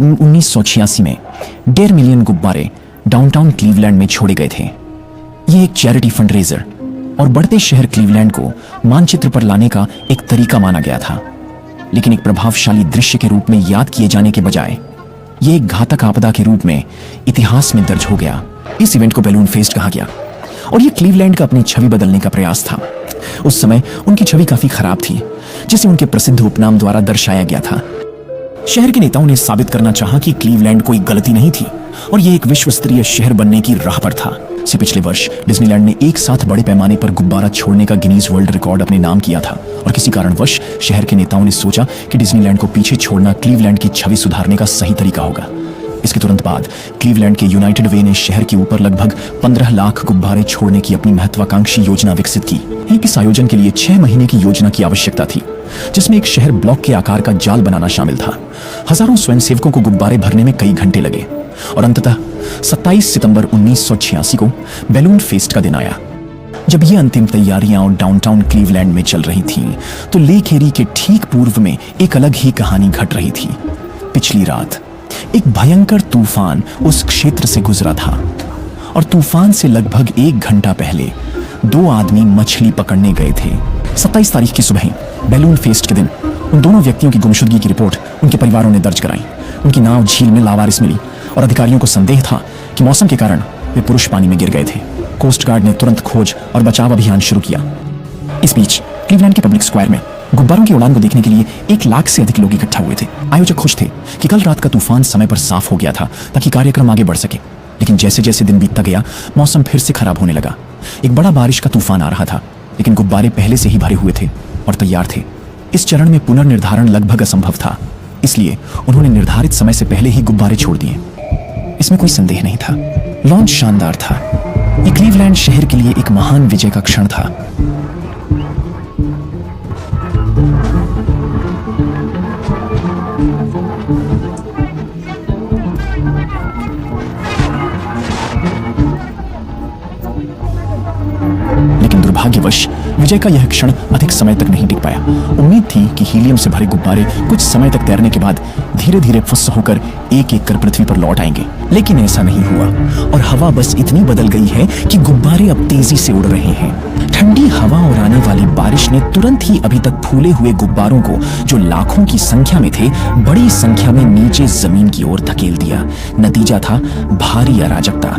जून 1986 में 1.5 मिलियन गुब्बारे downtown Cleveland में छोड़े गए थे। ये एक चैरिटी फंडरेजर और बढ़ते शहर क्लीवलैंड को मानचित्र पर लाने का एक तरीका माना गया था, लेकिन एक प्रभावशाली दृश्य के रूप में याद किए जाने के बजाय ये एक घातक आपदा के रूप में इतिहास में दर्ज हो गया। इस इवेंट को बैलून फेस्ट कहा गया और ये क्लीवलैंड का अपनी छवि बदलने का प्रयास था। उस समय उनकी छवि काफी खराब थी, जिसे उनके प्रसिद्ध उपनाम द्वारा दर्शाया गया था। शहर के नेताओं ने साबित करना चाहा कि क्लीवलैंड कोई गलती नहीं थी और यह एक विश्व स्तरीय शहर बनने की राह पर था। से पिछले वर्ष डिज्नीलैंड ने एक साथ बड़े पैमाने पर गुब्बारा छोड़ने का गिनीज वर्ल्ड रिकॉर्ड अपने नाम किया था और किसी कारणवश शहर के नेताओं ने सोचा कि डिज्नीलैंड को पीछे छोड़ना क्लीवलैंड की छवि सुधारने का सही तरीका होगा। इसके तुरंत बाद क्लीवलैंड के यूनाइटेड वे ने शहर के ऊपर लगभग 15 लाख गुब्बारे छोड़ने की अपनी महत्वाकांक्षी योजना विकसित की। इस आयोजन के लिए 6 महीने की योजना की आवश्यकता थी, जिसमें एक शहर ब्लॉक के आकार का जाल बनाना शामिल था। हजारों स्वयंसेवकों को गुब्बारे भरने में कई घंटे लगे और अंततः 27 सितंबर 1986 को बैलून फेस्ट का दिन आया। जब ये अंतिम तैयारियां डाउनटाउन क्लीवलैंड में चल रही थीं, तो लेक एरी के ठीक पूर्व में एक अलग ही कहानी घट रही थी। पिछली रात एक भयंकर तूफान उस क्षेत्र से गुजरा था और तूफान से लगभग 1 घंटा पहले 2 आदमी मछली पकड़ने गए थे। 27 तारीख की सुबह बैलून फेस्ट के दिन उन दोनों व्यक्तियों की गुमशुदगी की रिपोर्ट उनके परिवारों ने दर्ज कराई। उनकी नाव झील में लावारिस मिली और अधिकारियों को संदेह था कि मौसम के कारण वे पुरुष पानी में गिर गए थे। कोस्ट गार्ड ने तुरंत खोज और बचाव अभियान शुरू किया। इस बीच क्लीवलैंड के पब्लिक स्क्वायर में गुब्बारों की उड़ान को देखने के लिए 1 लाख से अधिक लोग इकट्ठा हुए थे। आयोजक खुश थे कि कल रात का तूफान समय पर साफ हो गया था ताकि कार्यक्रम आगे बढ़ सके, लेकिन जैसे जैसे दिन बीतता गया मौसम फिर से खराब होने लगा। एक बड़ा बारिश का तूफान आ रहा था, लेकिन गुब्बारे पहले से ही भरे हुए थे और तैयार थे। इस चरण में पुनर्निर्धारण लगभग असंभव था, इसलिए उन्होंने निर्धारित समय से पहले ही गुब्बारे छोड़ दिए। इसमें कोई संदेह नहीं था, लॉन्च शानदार था। ये क्लीवलैंड शहर के लिए एक महान विजय का क्षण था। लेकिन दुर्भाग्यवश विजय का यह क्षण अधिक समय तक नहीं टिक पाया। उम्मीद थी कि हीलियम से भरे गुब्बारे कुछ समय तक तैरने के बाद धीरे धीरे फुस होकर एक एक कर पृथ्वी पर लौट आएंगे, लेकिन ऐसा नहीं हुआ और हवा बस इतनी बदल गई है कि गुब्बारे अब तेजी से उड़ रहे हैं। ठंडी हवा और आने वाली बारिश ने तुरंत ही अभी तक फूले हुए गुब्बारों को, जो लाखों की संख्या में थे, बड़ी संख्या में नीचे जमीन की ओर धकेल दिया। नतीजा था भारी अराजकता।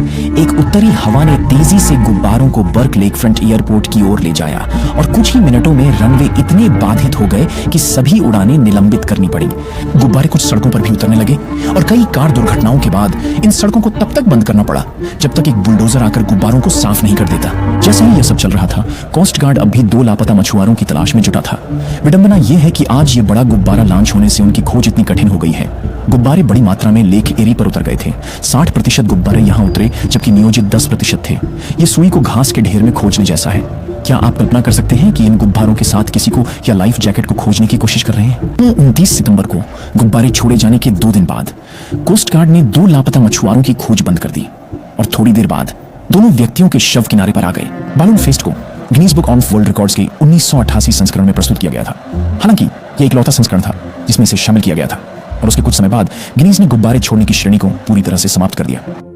एक उत्तरी हवा ने तेजी से गुब्बारों को बर्क लेक फ्रंट एयरपोर्ट की ओर ले जाया और कुछ ही मिनटों में रनवे इतने बाधित हो गए कि सभी उड़ानें निलंबित करनी पड़ी। गुब्बारे कुछ सड़कों पर भी उतरने लगे और कई कार दुर्घटनाओं के बाद इन सड़कों को तब तक बंद करना पड़ा जब तक एक बुलडोजर आकर गुब्बारों को साफ नहीं कर देता। जैसे ही यह सब चल रहा था, कोस्ट गार्ड अब भी 2 लापता मछुआरों की तलाश में जुटा था। विडंबना यह है कि आज ये बड़ा गुब्बारा लॉन्च होने से उनकी खोज इतनी कठिन हो गई है। गुब्बारे बड़ी मात्रा में लेक एरी पर उतर गए थे। 60% गुब्बारे यहाँ उतरे, जबकि नियोजित 10% थे। ये सुई को घास के ढेर में खोजने जैसा है। क्या आप कल्पना कर सकते हैं कि इन गुब्बारों के साथ किसी को या लाइफ जैकेट को खोजने की कोशिश कर रहे हैं? 29 सितंबर को गुब्बारे छोड़े जाने के 2 दिन बाद कोस्ट गार्ड ने 2 लापता मछुआरों की खोज बंद कर दी और थोड़ी देर बाद दोनों व्यक्तियों के शव किनारे पर आ गए। बैलून फेस्ट को Guinness book of world records के 1988 संस्करण में प्रस्तुत किया गया था। हालांकि यह इकलौता संस्करण था जिसमें इसे शामिल किया गया था और उसके कुछ समय बाद गिनीज ने गुब्बारे छोड़ने की श्रेणी को पूरी तरह से समाप्त कर दिया।